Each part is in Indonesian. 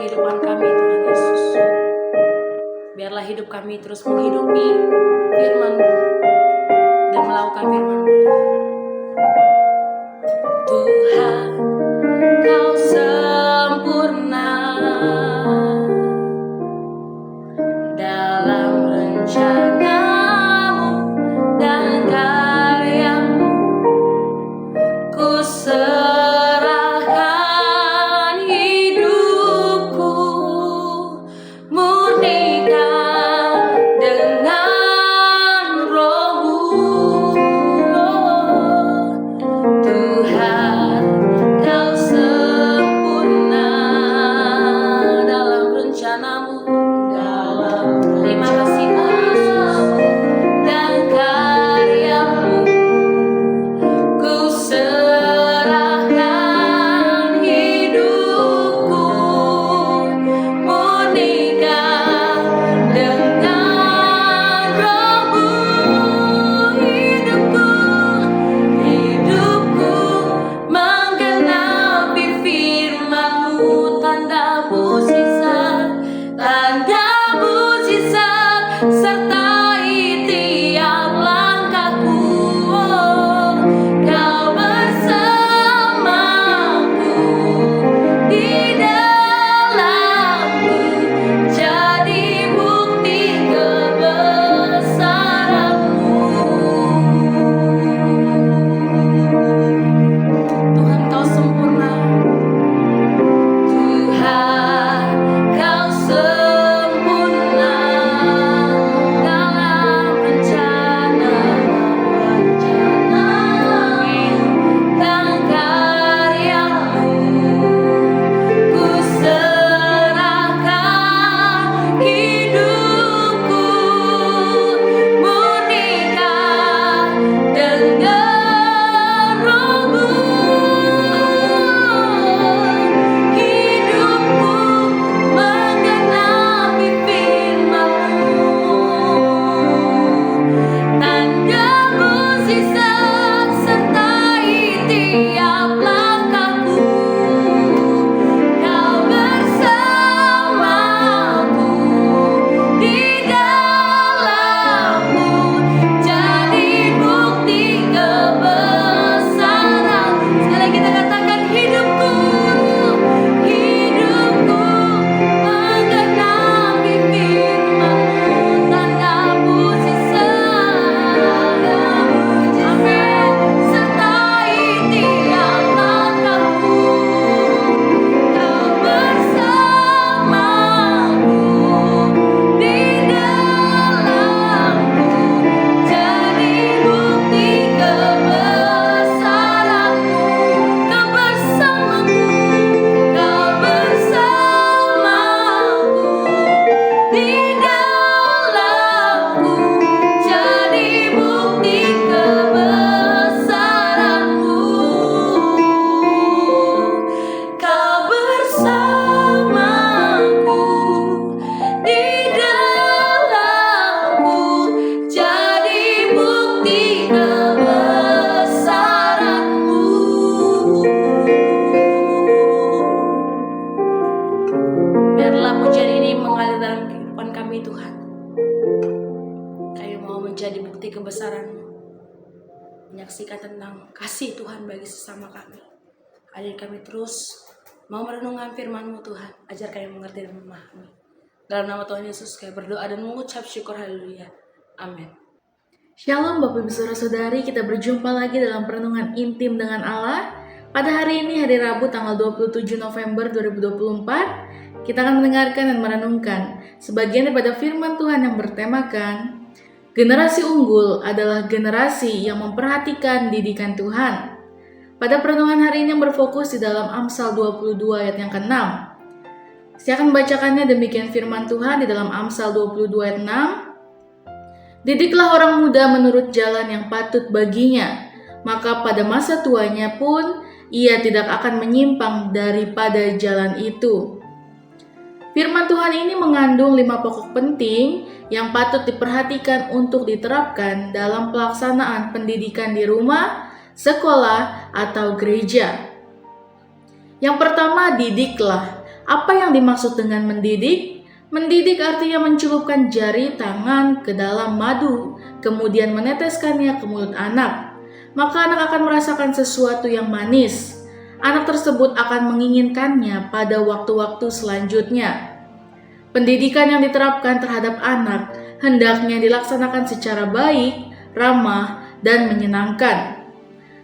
kehidupan kami Tuhan Yesus. Biarlah hidup kami terus menghidupi firman-Mu dan melakukan firman-Mu. Tuhan, Kau sempurna dalam rencana-Mu dan karya-Mu. Ku serahkan hidupku murnikan dengan Roh-Mu. Tuhan, Kau sempurna dalam rencana-Mu, terima kasih Yesus, dan karya-Mu. Ku serahkan hidupku murnikan dengan Roh-Mu. Hidupku menggenapi firman-Mu, tanda mukjizat sertai tiap langkahku. Kau bersamaku, di dalamku, jadi bukti kebesaran-Mu. Tuhan, Kau sempurna. Tuhan, Kau sempurna dalam rencana-Mu dan karya-Mu. Ku serahkan hidupku murnikan dengan Roh-Mu. Hidupku menggenapi firman-Mu, tanda mukjizat sertai tiap langkahku. Kau bersamaku, di dalamku, jadi bukti kebesaran. Sekali lagi kita katakan, hidupku menggenapi firman-Mu, tanda mukjizat, amin, sertai tiap langkahku. Kau bersamaku, di dalamku, jadi bukti kebesaran-Mu. Kau bersamaku, di dalamku, jadi bukti kebesaran-Mu. Kau bersamaku, di dalamku, jadi bukti kebesaran-Mu. Biarlah pujian ini mengalir dalam kehidupan kami Tuhan. Kami mau menjadi bukti kebesaran-Mu, menyaksikan tentang kasih Tuhan bagi sesama kami. Ajar kami terus mau merenungkan firman-Mu Tuhan. Ajar kami mengerti dan memahami. Dalam nama Tuhan Yesus kami berdoa dan mengucap syukur, haleluya. Amin. Shalom Bapak Ibu Saudara-saudari, kita berjumpa lagi dalam perenungan intim dengan Allah. Pada hari ini, hari Rabu tanggal 27 November 2024, kita akan mendengarkan dan merenungkan sebagian daripada firman Tuhan yang bertemakan generasi unggul adalah generasi yang memperhatikan didikan Tuhan. Pada perenungan hari ini yang berfokus di dalam Amsal 22 ayat yang ke-6. Saya akan membacakannya, demikian firman Tuhan di dalam Amsal 22 ayat 6. Didiklah orang muda menurut jalan yang patut baginya, maka pada masa tuanya pun ia tidak akan menyimpang daripada jalan itu. Firman Tuhan ini mengandung 5 pokok penting yang patut diperhatikan untuk diterapkan dalam pelaksanaan pendidikan di rumah, sekolah, atau gereja. Yang pertama, didiklah Apa yang dimaksud dengan mendidik? Mendidik artinya mencelupkan jari tangan ke dalam madu, kemudian meneteskannya ke mulut anak. Maka anak akan merasakan sesuatu yang manis. Anak tersebut akan menginginkannya pada waktu-waktu selanjutnya. Pendidikan yang diterapkan terhadap anak hendaknya dilaksanakan secara baik, ramah, dan menyenangkan.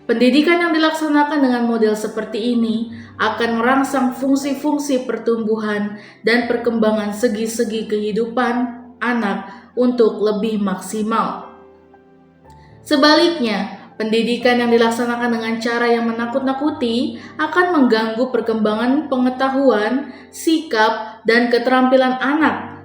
Pendidikan yang dilaksanakan dengan model seperti ini akan merangsang fungsi-fungsi pertumbuhan dan perkembangan segi-segi kehidupan anak untuk lebih maksimal. Sebaliknya, pendidikan yang dilaksanakan dengan cara yang menakut-nakuti akan mengganggu perkembangan pengetahuan, sikap, dan keterampilan anak.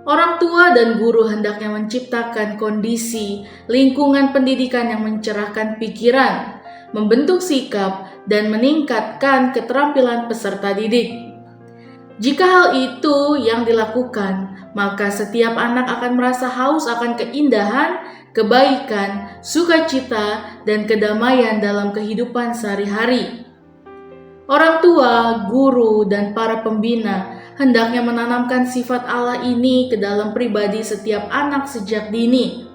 Orang tua dan guru hendaknya menciptakan kondisi lingkungan pendidikan yang mencerahkan pikiran, membentuk sikap, dan meningkatkan keterampilan peserta didik. Jika hal itu yang dilakukan, maka setiap anak akan merasa haus akan keindahan, kebaikan, sukacita, dan kedamaian dalam kehidupan sehari-hari. Orang tua, guru, dan para pembina hendaknya menanamkan sifat Allah ini ke dalam pribadi setiap anak sejak dini.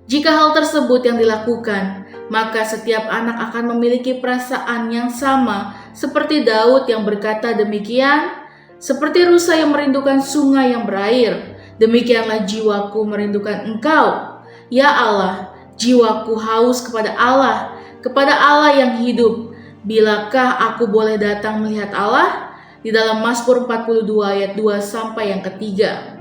Jika hal tersebut yang dilakukan, maka setiap anak akan memiliki perasaan yang sama seperti Daud yang berkata demikian, seperti rusa yang merindukan sungai yang berair, demikianlah jiwaku merindukan Engkau. Ya Allah, jiwaku haus kepada Allah yang hidup. Bilakah aku boleh datang melihat Allah? Di dalam Mazmur 42 ayat 2 sampai yang ketiga.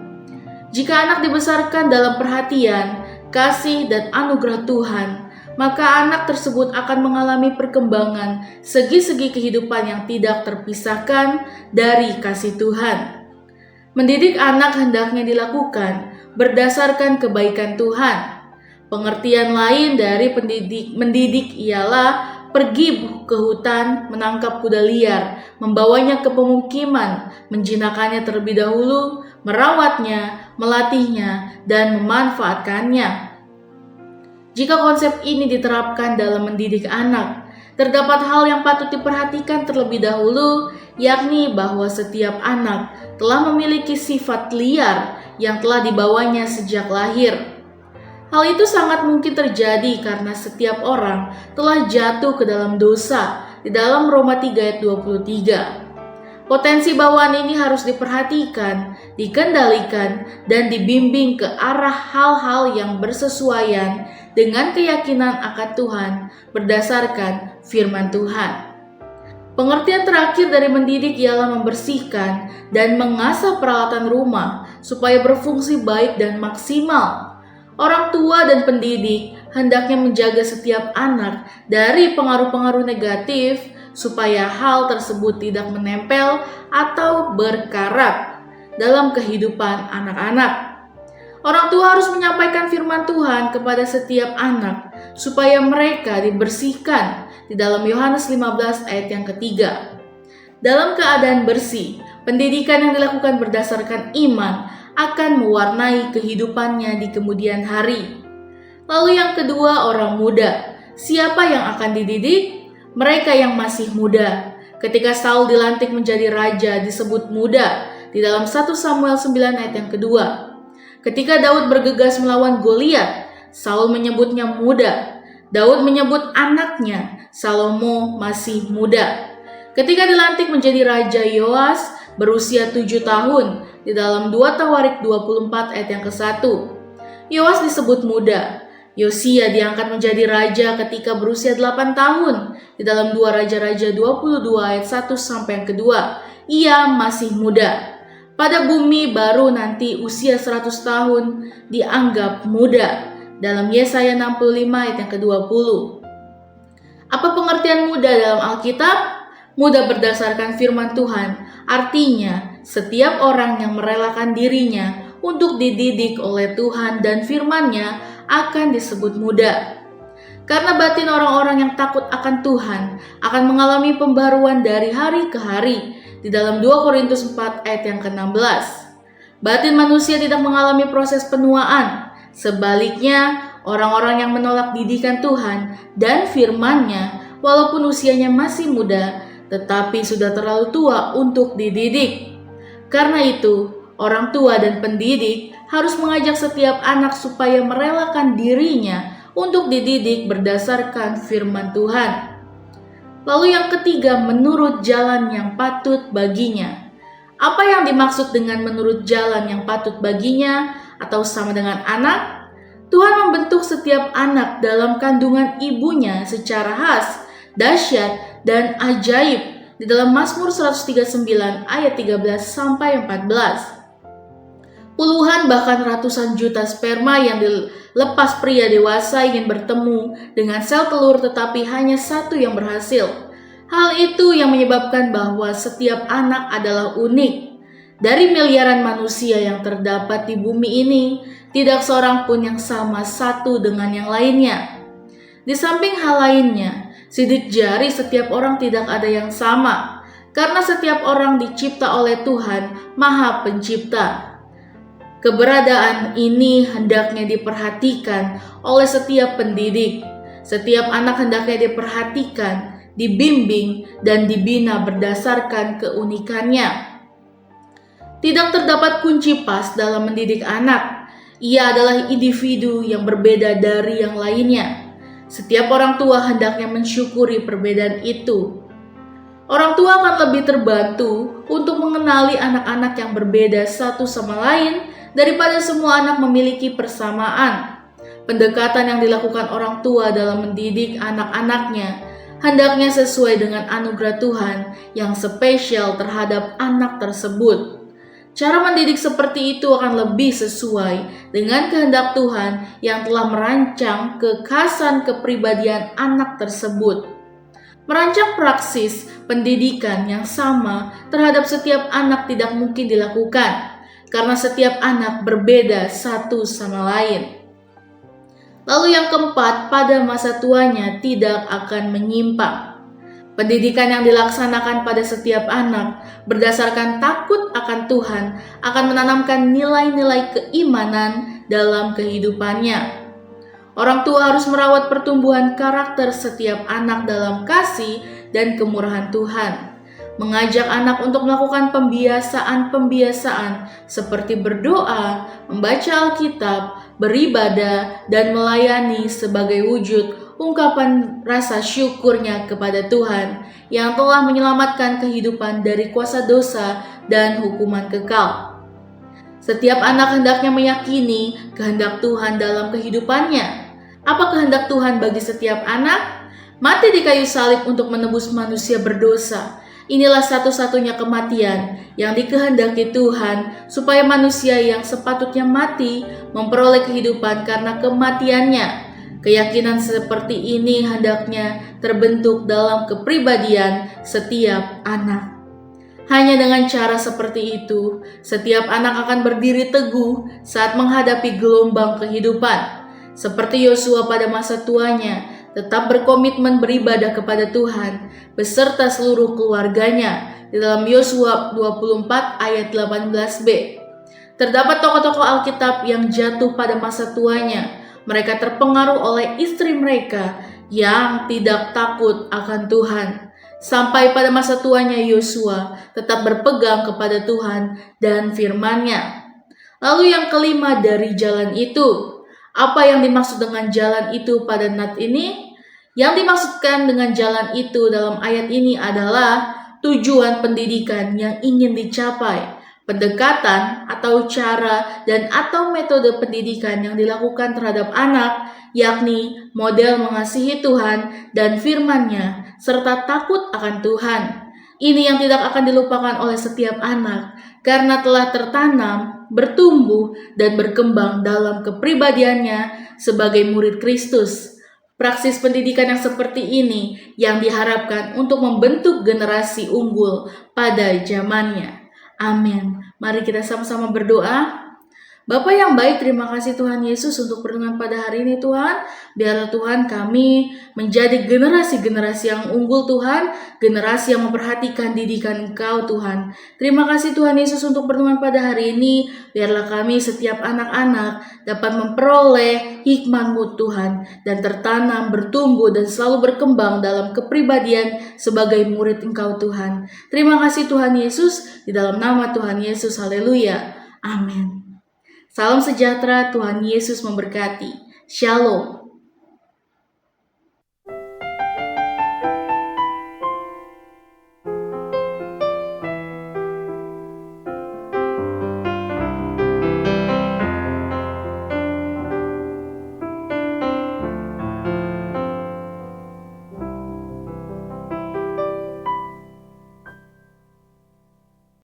Jika anak dibesarkan dalam perhatian, kasih, dan anugerah Tuhan, maka anak tersebut akan mengalami perkembangan segi-segi kehidupan yang tidak terpisahkan dari kasih Tuhan. Mendidik anak hendaknya dilakukan berdasarkan kebaikan Tuhan. Pengertian lain dari mendidik ialah pergi ke hutan, menangkap kuda liar, membawanya ke pemukiman, menjinakkannya terlebih dahulu, merawatnya, melatihnya, dan memanfaatkannya. Jika konsep ini diterapkan dalam mendidik anak, terdapat hal yang patut diperhatikan terlebih dahulu, yakni bahwa setiap anak telah memiliki sifat liar yang telah dibawanya sejak lahir. Hal itu sangat mungkin terjadi karena setiap orang telah jatuh ke dalam dosa di dalam Roma 3 ayat 23. Potensi bawaan ini harus diperhatikan, dikendalikan, dan dibimbing ke arah hal-hal yang bersesuaian dengan keyakinan akan Tuhan berdasarkan firman Tuhan. Pengertian terakhir dari mendidik ialah membersihkan dan mengasah peralatan rumah supaya berfungsi baik dan maksimal. Orang tua dan pendidik hendaknya menjaga setiap anak dari pengaruh-pengaruh negatif supaya hal tersebut tidak menempel atau berkarat dalam kehidupan anak-anak. Orang tua harus menyampaikan firman Tuhan kepada setiap anak supaya mereka dibersihkan di dalam Yohanes 15 ayat yang ketiga. Dalam keadaan bersih, pendidikan yang dilakukan berdasarkan iman akan mewarnai kehidupannya di kemudian hari. Lalu yang kedua, orang muda. Siapa yang akan dididik? Mereka yang masih muda. Ketika Saul dilantik menjadi raja disebut muda di dalam 1 Samuel 9 ayat yang kedua. Ketika Daud bergegas melawan Goliat, Saul menyebutnya muda. Daud menyebut anaknya Salomo masih muda. Ketika dilantik menjadi raja Yoas berusia 7 tahun di dalam 2 Tawarik 24 ayat yang ke-1. Yoas disebut muda. Yosia diangkat menjadi raja ketika berusia 8 tahun di dalam 2 Raja-Raja 22 ayat 1 sampai yang kedua. Ia masih muda. Pada bumi baru nanti usia 100 tahun dianggap muda dalam Yesaya 65 ayat yang ke-20. Apa pengertian muda dalam Alkitab? Muda berdasarkan firman Tuhan, artinya setiap orang yang merelakan dirinya untuk dididik oleh Tuhan dan firman-Nya akan disebut muda. Karena batin orang-orang yang takut akan Tuhan akan mengalami pembaruan dari hari ke hari di dalam 2 Korintus 4 ayat yang ke-16. Batin manusia tidak mengalami proses penuaan. Sebaliknya, orang-orang yang menolak didikan Tuhan dan firman-Nya walaupun usianya masih muda, tetapi sudah terlalu tua untuk dididik. Karena itu, orang tua dan pendidik harus mengajak setiap anak supaya merelakan dirinya untuk dididik berdasarkan firman Tuhan. Lalu yang ketiga, menurut jalan yang patut baginya. Apa yang dimaksud dengan menurut jalan yang patut baginya atau sama dengan anak? Tuhan membentuk setiap anak dalam kandungan ibunya secara khas, dahsyat, dan ajaib di dalam Mazmur 139 ayat 13 sampai 14. Puluhan bahkan ratusan juta sperma yang dilepas pria dewasa ingin bertemu dengan sel telur, tetapi hanya satu yang berhasil. Hal itu yang menyebabkan bahwa setiap anak adalah unik. Dari miliaran manusia yang terdapat di bumi ini, tidak seorang pun yang sama satu dengan yang lainnya. Di samping hal lainnya, sidik jari setiap orang tidak ada yang sama, karena setiap orang dicipta oleh Tuhan Maha Pencipta. Keberadaan ini hendaknya diperhatikan oleh setiap pendidik. Setiap anak hendaknya diperhatikan, dibimbing, dan dibina berdasarkan keunikannya. Tidak terdapat kunci pas dalam mendidik anak. Ia adalah individu yang berbeda dari yang lainnya. Setiap orang tua hendaknya mensyukuri perbedaan itu. Orang tua akan lebih terbantu untuk mengenali anak-anak yang berbeda satu sama lain daripada semua anak memiliki persamaan. Pendekatan yang dilakukan orang tua dalam mendidik anak-anaknya hendaknya sesuai dengan anugerah Tuhan yang spesial terhadap anak tersebut. Cara mendidik seperti itu akan lebih sesuai dengan kehendak Tuhan yang telah merancang kekhasan kepribadian anak tersebut. Merancang praksis pendidikan yang sama terhadap setiap anak tidak mungkin dilakukan, karena setiap anak berbeda satu sama lain. Lalu yang keempat, pada masa tuanya tidak akan menyimpang. Pendidikan yang dilaksanakan pada setiap anak berdasarkan takut akan Tuhan akan menanamkan nilai-nilai keimanan dalam kehidupannya. Orang tua harus merawat pertumbuhan karakter setiap anak dalam kasih dan kemurahan Tuhan. Mengajak anak untuk melakukan pembiasaan-pembiasaan seperti berdoa, membaca Alkitab, beribadah, dan melayani sebagai wujud ungkapan rasa syukurnya kepada Tuhan yang telah menyelamatkan kehidupan dari kuasa dosa dan hukuman kekal. Setiap anak hendaknya meyakini kehendak Tuhan dalam kehidupannya. Apa kehendak Tuhan bagi setiap anak? Mati di kayu salib untuk menebus manusia berdosa. Inilah satu-satunya kematian yang dikehendaki Tuhan supaya manusia yang sepatutnya mati memperoleh kehidupan karena kematiannya. Keyakinan seperti ini hendaknya terbentuk dalam kepribadian setiap anak. Hanya dengan cara seperti itu, setiap anak akan berdiri teguh saat menghadapi gelombang kehidupan. Seperti Yosua pada masa tuanya, tetap berkomitmen beribadah kepada Tuhan beserta seluruh keluarganya di dalam Yosua 24 ayat 18b. Terdapat tokoh-tokoh Alkitab yang jatuh pada masa tuanya. Mereka terpengaruh oleh istri mereka yang tidak takut akan Tuhan. Sampai pada masa tuanya Yosua tetap berpegang kepada Tuhan dan firman-Nya. Lalu yang kelima dari jalan itu. Apa yang dimaksud dengan jalan itu pada nat ini? Yang dimaksudkan dengan jalan itu dalam ayat ini adalah tujuan pendidikan yang ingin dicapai, pendekatan atau cara dan atau metode pendidikan yang dilakukan terhadap anak, yakni model mengasihi Tuhan dan firman-Nya serta takut akan Tuhan. Ini yang tidak akan dilupakan oleh setiap anak karena telah tertanam, bertumbuh, dan berkembang dalam kepribadiannya sebagai murid Kristus. Praksis pendidikan yang seperti ini yang diharapkan untuk membentuk generasi unggul pada zamannya. Amin. Mari kita sama-sama berdoa. Bapa yang baik, terima kasih Tuhan Yesus untuk pertemuan pada hari ini Tuhan. Biarlah Tuhan kami menjadi generasi-generasi yang unggul Tuhan, generasi yang memperhatikan didikan Engkau Tuhan. Terima kasih Tuhan Yesus untuk pertemuan pada hari ini. Biarlah kami setiap anak-anak dapat memperoleh hikmat-Mu Tuhan dan tertanam, bertumbuh dan selalu berkembang dalam kepribadian sebagai murid Engkau Tuhan. Terima kasih Tuhan Yesus, di dalam nama Tuhan Yesus, haleluya, amin. Salam sejahtera, Tuhan Yesus memberkati. Shalom.